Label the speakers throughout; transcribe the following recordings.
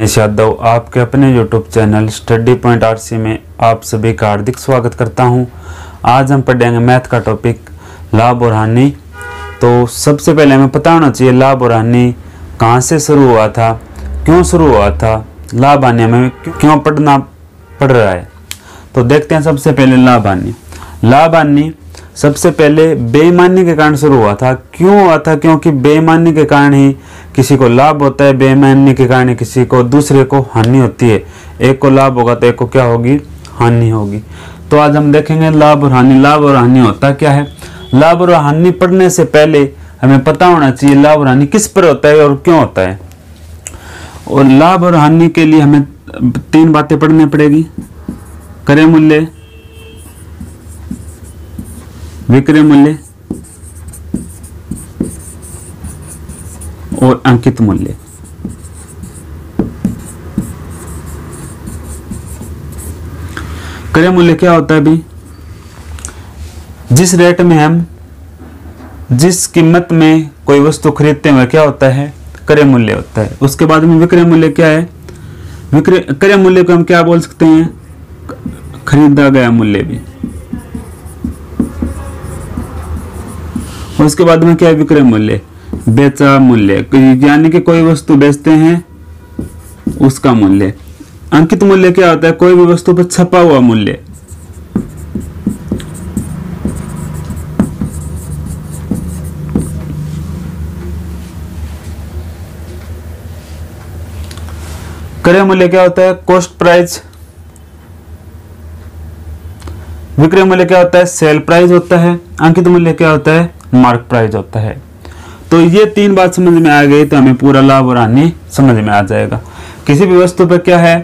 Speaker 1: सतीश यादव आपके अपने YouTube channel study point RC में आप सभी का हार्दिक स्वागत करता हूं। आज हम पढ़ेंगे मैथ का टॉपिक लाभ और हानि। तो सबसे पहले हमें पता होना चाहिए लाभ और हानि कहां से शुरू हुआ था, क्यों शुरू हुआ था, लाभ हानि हमें क्यों पढ़ना पड़ रहा है। तो देखते हैं सबसे पहले लाभ हानि। लाभ हानि सबसे पहले बेईमानी के कारण शुरू हुआ था। क्यों हुआ था? क्योंकि बेईमानी के कारण ही किसी को लाभ होता है, बेईमानी के कारण किसी को दूसरे को हानि होती है। एक को लाभ होगा तो एक को क्या होगी? हानि होगी। तो आज हम देखेंगे लाभ और हानि। लाभ और हानि होता क्या है? लाभ और हानि पढ़ने से पहले हमें पता होना चाहिए लाभ और हानि किस पर होता है और क्यों होता है। और लाभ और हानि के लिए हमें तीन बातें पढ़नी पड़ेगी: क्रय मूल्य, विक्रय मूल्य और अंकित मूल्य। क्रय मूल्य क्या होता है भी? जिस रेट में हम जिस कीमत में कोई वस्तु खरीदते हैं क्या होता है? क्रय मूल्य होता है। उसके बाद में विक्रय मूल्य क्या है? क्रय मूल्य को हम क्या बोल सकते हैं? खरीदा गया मूल्य भी। उसके बाद में क्या है? विक्रय मूल्य, बेचा मूल्य, यानी कि कोई वस्तु बेचते हैं उसका मूल्य। अंकित मूल्य क्या होता है? कोई भी वस्तु पर छपा हुआ मूल्य। क्रय मूल्य क्या होता है? Cost price. विक्रय मूल्य क्या होता है? सेल प्राइस होता है। अंकित मूल्य क्या होता है? मार्क प्राइस होता है। तो ये तीन बात समझ में आ गई तो हमें पूरा लाभ और हानि समझ में आ जाएगा। किसी भी वस्तु पर क्या है?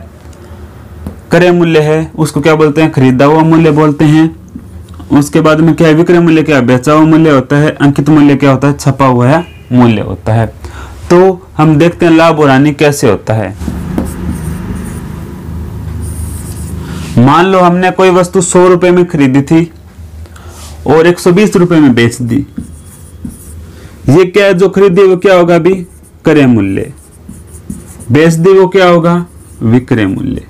Speaker 1: क्रय मूल्य है, उसको क्या बोलते हैं? खरीदा हुआ मूल्य बोलते हैं। उसके बाद में क्या है? विक्रय मूल्य क्या है? बेचा हुआ मूल्य होता है। अंकित मूल्य क्या होता है? छपा हुआ है मूल्य होता है। तो हम देखते हैं लाभ और हानि कैसे होता है। मान लो हमने कोई वस्तु 100 रुपए में खरीदी थी और 120 रुपए में बेच दी। ये क्या है? जो खरीदी वो क्या होगा अभी? क्रय मूल्य। बेच दी वो क्या होगा? विक्रय मूल्य।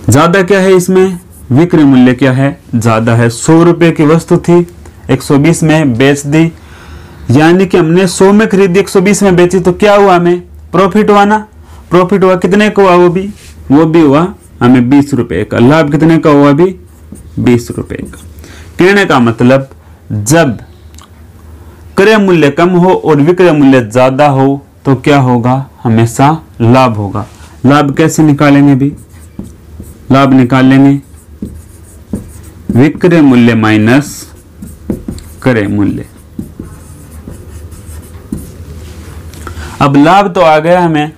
Speaker 1: ज्यादा क्या है इसमें? विक्रय मूल्य क्या है? ज्यादा है। 100 रुपए की वस्तु थी, 120 में बेच दी, यानी कि हमने 100 में खरीदी, 120 में बेची, तो क्या हुआ? हमें प्रॉफिट हुआ ना। प्रॉफिट हुआ, कितने का हुआ? वो भी हुआ हमें 20 रुपए का। लाभ कितने का हुआ? भी 20 रुपए का। कहने का मतलब जब क्रय मूल्य कम हो और विक्रय मूल्य ज्यादा हो तो क्या होगा? हमेशा लाभ होगा। लाभ कैसे निकालेंगे भी? लाभ निकालेंगे विक्रय मूल्य माइनस क्रय मूल्य। अब लाभ तो आ गया हमें।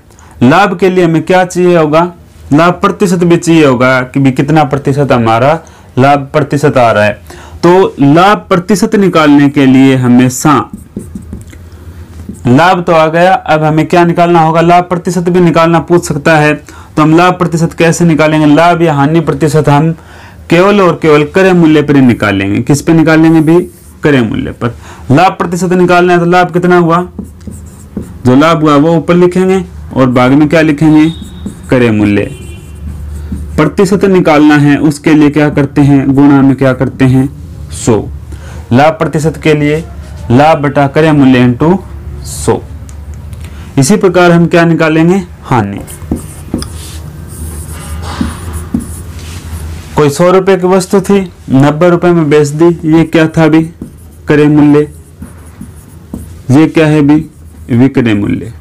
Speaker 1: लाभ के लिए हमें क्या चाहिए होगा? लाभ प्रतिशत भी चाहिए होगा कि भी कितना प्रतिशत हमारा लाभ प्रतिशत आ रहा है। तो लाभ प्रतिशत निकालने के लिए हमेशा लाभ तो आ गया, अब हमें क्या निकालना होगा? लाभ प्रतिशत भी निकालना पूछ सकता है। तो हम लाभ प्रतिशत कैसे निकालेंगे? लाभ या हानि प्रतिशत हम केवल और केवल क्रय मूल्य पर निकालेंगे। किस पे निकालेंगे भी? क्रय मूल्य पर। लाभ प्रतिशत निकालना है तो लाभ कितना हुआ? जो लाभ हुआ वो ऊपर लिखेंगे और भाग में क्या लिखेंगे? क्रय मूल्य। प्रतिशत निकालना है उसके लिए क्या करते हैं? गुणा में क्या करते हैं? 100। लाभ प्रतिशत के लिए लाभ बटा क्रय मूल्य इंटू 100। इसी प्रकार हम क्या निकालेंगे? हानि। कोई 100 रुपए की वस्तु थी, 90 रुपए में बेच दी, ये क्या था भी? क्रय मूल्य। ये क्या है भी? विक्रय मूल्य।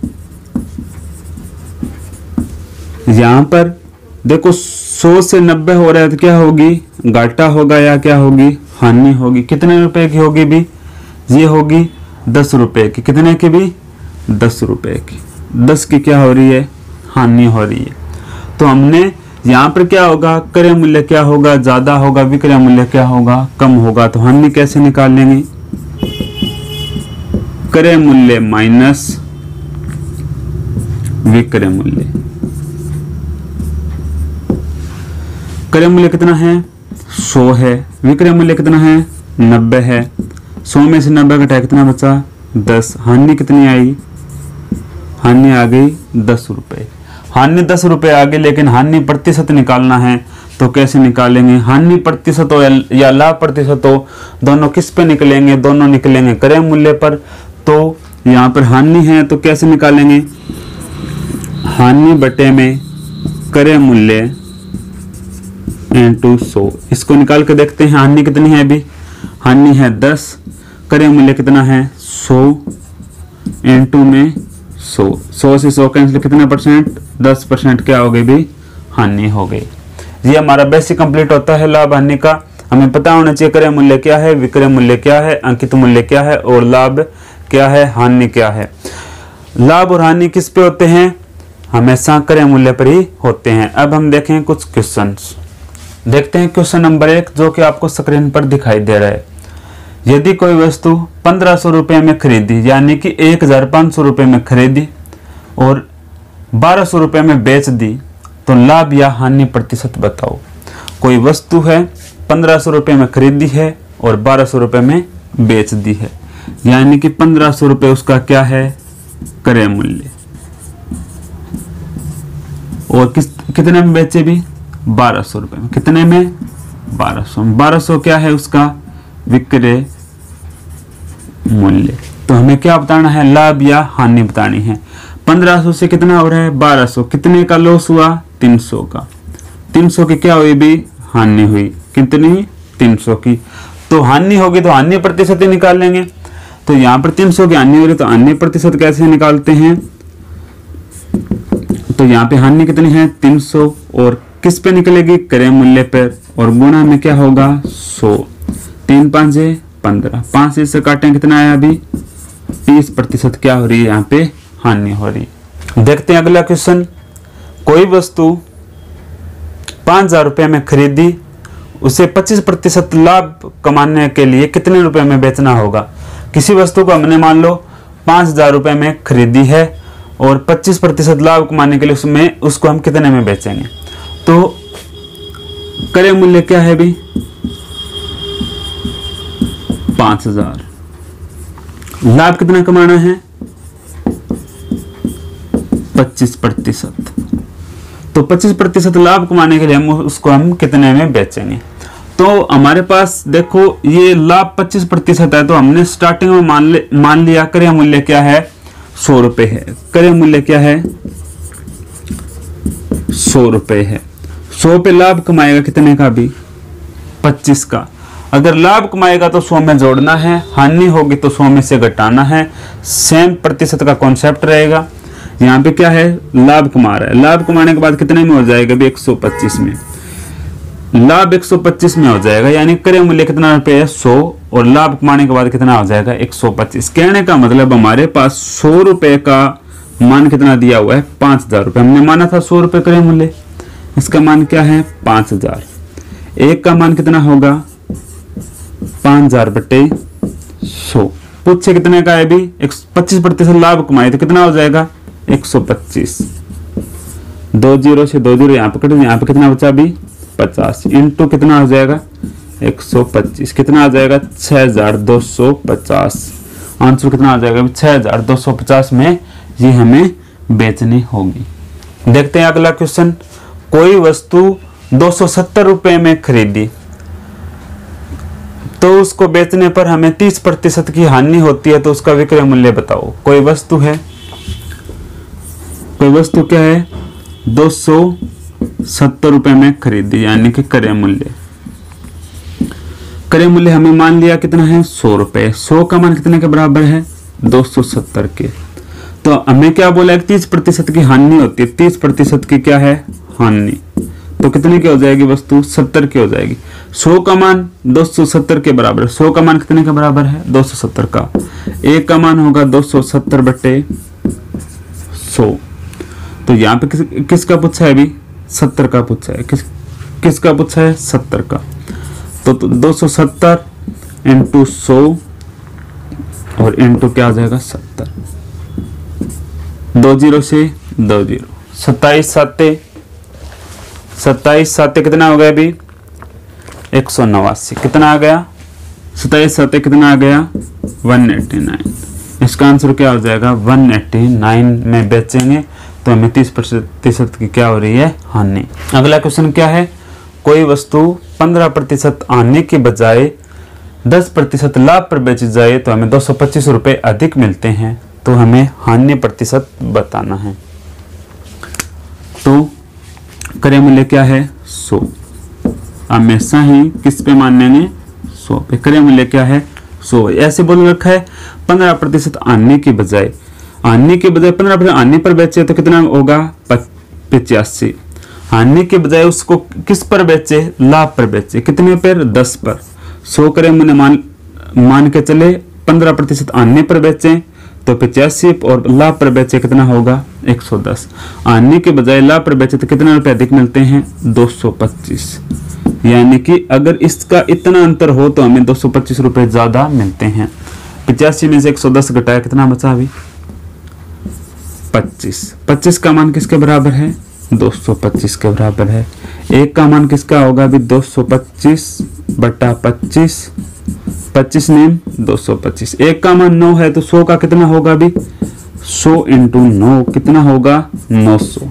Speaker 1: यहां पर देखो 100 से 90 हो रहा है तो क्या होगी? घाटा होगा या क्या होगी? हानि होगी। कितने रुपए की होगी भी? ये होगी 10 रुपए की। कितने की भी? 10 रुपए की। 10 की क्या हो रही है? हानि हो रही है। तो हमने यहां पर क्या होगा? क्रय मूल्य क्या होगा? ज्यादा होगा। विक्रय मूल्य क्या होगा? कम होगा। तो हानि कैसे निकाल लेंगे? क्रय मूल्य माइनस विक्रय मूल्य। क्रय मूल्य कितना है? 100 है। विक्रय मूल्य कितना है? 90 है। 100 में से 90 घटाया कितना बचा? 10। हानि कितनी आई? हानि आ गई 10 रुपये। हानि 10 रुपये आ गई, लेकिन हानि प्रतिशत निकालना है तो कैसे निकालेंगे? हानि प्रतिशत हो या लाभ प्रतिशत हो, दोनों किस पे निकलेंगे? दोनों निकलेंगे क्रय मूल्य पर। तो यहाँ पर हानि है तो कैसे निकालेंगे? हानि बटे में क्रय मूल्य इंटू 100। इसको निकाल के देखते हैं। हानि कितनी है अभी? हानि है 10, क्रय मूल्य कितना है? 100 इंटू में 100। 100 से 100 कैंसिल, कितना परसेंट? 10% क्या हो गई भी? हानि हो गई। ये हमारा बेसिक कंप्लीट होता है लाभ हानि का। हमें पता होना चाहिए क्रय मूल्य क्या है, विक्रय मूल्य क्या है, अंकित मूल्य क्या है और लाभ क्या है, हानि क्या है। लाभ और हानि किस पे होते हैं? हमेशा क्रय मूल्य पर ही होते हैं। अब हम देखें कुछ क्वेश्चंस। देखते हैं क्वेश्चन नंबर 1, जो कि आपको स्क्रीन पर दिखाई दे रहा है। यदि कोई वस्तु 1500 रुपये में खरीदी, यानी कि 1500 रुपये में खरीदी और 1200 रुपये में बेच दी, तो लाभ या हानि प्रतिशत बताओ। कोई वस्तु है 1500 रुपये में खरीदी है और 1200 रुपये में बेच दी है, यानी कि 1500 रुपये उसका क्या है? क्रय मूल्य। और कितने में बेचे भी? 1200 रुपये में। कितने में? 1200। 1200 क्या है उसका? विक्रय मूल्य। तो हमें क्या बताना है? लाभ या हानि बतानी है। 1500 से कितना हो रहा है? 1200। कितने का लॉस हुआ? 300 का। 300 की क्या हुई भी? हानि हुई। कितनी? 300 की। तो हानि होगी तो हानि प्रतिशत ही निकाल लेंगे। तो यहाँ पर 300 की हानि हो रही, तो हानि प्रतिशत कैसे निकालते हैं? तो यहाँ पे हानि कितनी है? 300, और किस पे निकलेगी? क्रय मूल्य पर, और गुणा में क्या होगा? 100। 3 5 15, 5 से काटें कितना आया अभी? 30% क्या हो रही है यहाँ पे? हानि हो रही है। देखते हैं अगला क्वेश्चन। कोई वस्तु 5000 रुपये में खरीदी, उसे 25% लाभ कमाने के लिए कितने रुपए में बेचना होगा? किसी वस्तु को हमने मान लो 5000 रुपये में खरीदी है और 25% लाभ कमाने के लिए उसको हम कितने में बेचेंगे? तो क्रय मूल्य क्या है भी? 5000। लाभ कितना कमाना है? 25%। तो 25% लाभ कमाने के लिए हम कितने में बेचेंगे? तो हमारे पास देखो ये लाभ 25% है, तो हमने स्टार्टिंग में मान लिया क्रय मूल्य क्या है? 100 रुपये है। क्रय मूल्य क्या है? 100 रुपये है। 100 पे लाभ कमाएगा कितने का भी? 25 का। अगर लाभ कमाएगा तो 100 में जोड़ना है, हानि होगी तो 100 में से घटाना है। सेम प्रतिशत का कॉन्सेप्ट रहेगा। यहाँ पे क्या है? लाभ कमा रहा है। लाभ कमाने के बाद कितने में हो जाएगा भी? 125 में। लाभ 125 में हो जाएगा, यानी क्रय मूल्य कितना रुपये है? 100, और लाभ कमाने के बाद कितना हो जाएगा? 125। कहने का मतलब हमारे पास 100 रुपये का मान कितना दिया हुआ है? 5000 रुपये। हमने माना था 100 रुपये क्रय मूल्य, इसका मान क्या है? 5000। एक का मान कितना होगा? 5000 बटे 100। पूछे कितने का है भी? 25% लाभ कमाए तो कितना हो जाएगा? 125। 2 0 से 2 0 यहाँ पे कटे, यहाँ पे कितना बचा भी? 50 इंटू कितना हो जाएगा? 125। कितना आ जाएगा? 6250। आंसर कितना आ जाएगा? 6250 में ये हमें बेचनी होगी। देखते हैं अगला क्वेश्चन। कोई वस्तु 270 रुपये में खरीदी, तो उसको बेचने पर हमें 30% की हानि होती है, तो उसका विक्रय मूल्य बताओ। कोई वस्तु है, कोई वस्तु क्या है? 270 रुपये में खरीदी, यानी कि क्रय मूल्य। क्रय मूल्य हमें मान लिया कितना है? 100 रुपये। 100 का मान कितने के बराबर है? 270 के। तो हमें क्या बोला है? 30% की हानि होती है। 30% की क्या है? हानि। तो कितने की हो जाएगी वस्तु? 70 की हो जाएगी। 100 का मान 270 के बराबर है। 100 का मान कितने के बराबर है? 270 का। एक का मान होगा 270 बटे 100। तो यहाँ पे किसका पूछा है भी? 70 का पूछा है। किसका पूछा है? 70 का। तो 270 इंटू 100 और इंटू क्या हो जाएगा? 70। 2 0 से 2 0। 27 7 कितना हो गया अभी? 189। कितना आ गया? 27 7 कितना आ गया? 189। इसका आंसर क्या हो जाएगा 189 में बेचेंगे तो हमें 30% की क्या हो रही है हानि। अगला क्वेश्चन क्या है, कोई वस्तु 15% हानि के बजाय 10% लाभ पर बेची जाए तो हमें 225 रुपये अधिक मिलते हैं, तो हमें हानि प्रतिशत बताना है। तो क्रय मूल्य क्या है 100, हमेशा ही किस पे मान लेंगे 100 पे। क्रय मूल्य क्या है 100, ऐसे बोल रखा है 15% हानि के बजाय 15% हानि पर बेचे तो कितना होगा 85। हानि के बजाय उसको किस पर बेचे, लाभ पर बेचे, कितने पर 10 पर। 100 क्रय मूल्य मान के चले 15% हानि पर बेचे तो 85 और लाभ पर बेचे कितना होगा 110। हानि के बजाय लाभ पर बेचे तो कितने रुपए अधिक मिलते हैं 225, यानी कि अगर इसका इतना अंतर हो तो हमें 225 रुपए ज्यादा मिलते हैं। 85 में से 110 घटाया कितना बचा अभी 25। 25 का मान किसके बराबर है 225 के बराबर है। एक का मान किसका होगा अभी 225 बटा 25, 25 नेम 225। एक का मान 9 है तो 100 का कितना होगा अभी 100 इंटू 9 कितना होगा 900।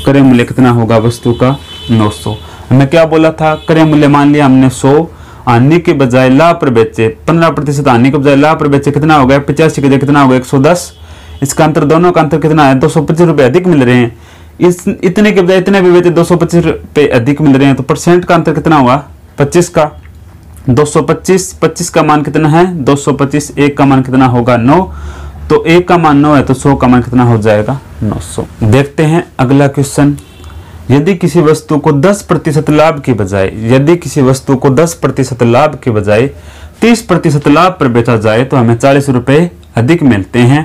Speaker 1: क्रय मूल्य कितना होगा वस्तु का 900। हमें क्या बोला था, क्रय मूल्य मान लिया हमने 100, हानि के बजाय लाभ पर बेचे 15% हानि के बजाय लाभ पर बेचे कितना हो गया 85 के बजाय कितना हो गया 110। इसका अंतर, दोनों का अंतर कितना है 225 रुपए अधिक मिल रहे हैं। इस इतने के बजाय इतने भी बेचे 225 रुपए अधिक मिल रहे हैं, तो परसेंट का अंतर कितना हुआ 25 का 225। 25 का मान कितना है 225, एक का मान कितना होगा 9, तो एक का मान 9 है तो 100 का मान कितना हो जाएगा 900। देखते हैं अगला क्वेश्चन, यदि किसी वस्तु को 10% लाभ के बजाय 30% लाभ पर बेचा जाए तो हमें 40 रुपए अधिक मिलते हैं,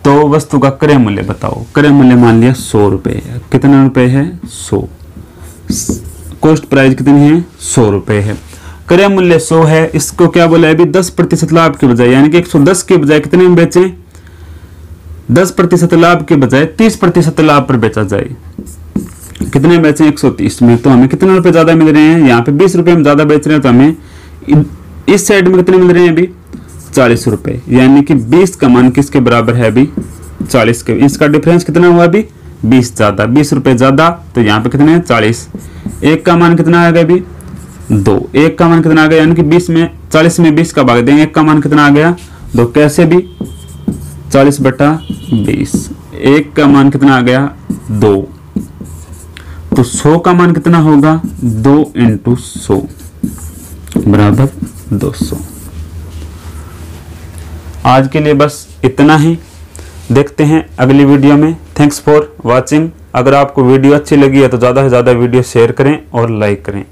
Speaker 1: तो वस्तु का क्रय मूल्य बताओ। क्रय मूल्य मान लिया 100 रुपए, कितना रुपए है 100, कॉस्ट प्राइस कितनी है 100 रुपए है। क्रय मूल्य 100 है, इसको क्या बोला है अभी 10% लाभ के बजाय, यानी कि 110 के बजाय कितने में बेचें 10% लाभ के बजाय 30% लाभ पर बेचा जाए, कितने बेचें 130 में, तो हमें कितने रुपए ज्यादा मिल रहे हैं, यहाँ पे 20 रुपए में ज्यादा बेच रहे हैं तो हमें इस साइड में कितने मिल रहे हैं अभी 40 रुपए, यानी कि 20 का मान किसके बराबर है अभी 40 के। इसका डिफरेंस कितना हुआ अभी 20 ज्यादा, 20 रुपए ज्यादा, तो यहाँ पे कितने हैं 40। एक का मान कितना आ गया अभी 2, एक का मान कितना आ गया, यानी कि 20 में 40 में 20 का भाग देंगे, एक का मान कितना आ गया 2, कैसे भी 40 बटा 20, एक का मान कितना आ गया 2, तो 100 का मान कितना होगा 2 इंटू 100 बराबर 200। आज के लिए बस इतना ही, देखते हैं अगली वीडियो में। Thanks for watching. अगर आपको वीडियो अच्छी लगी है तो ज़्यादा से ज़्यादा वीडियो शेयर करें और लाइक करें।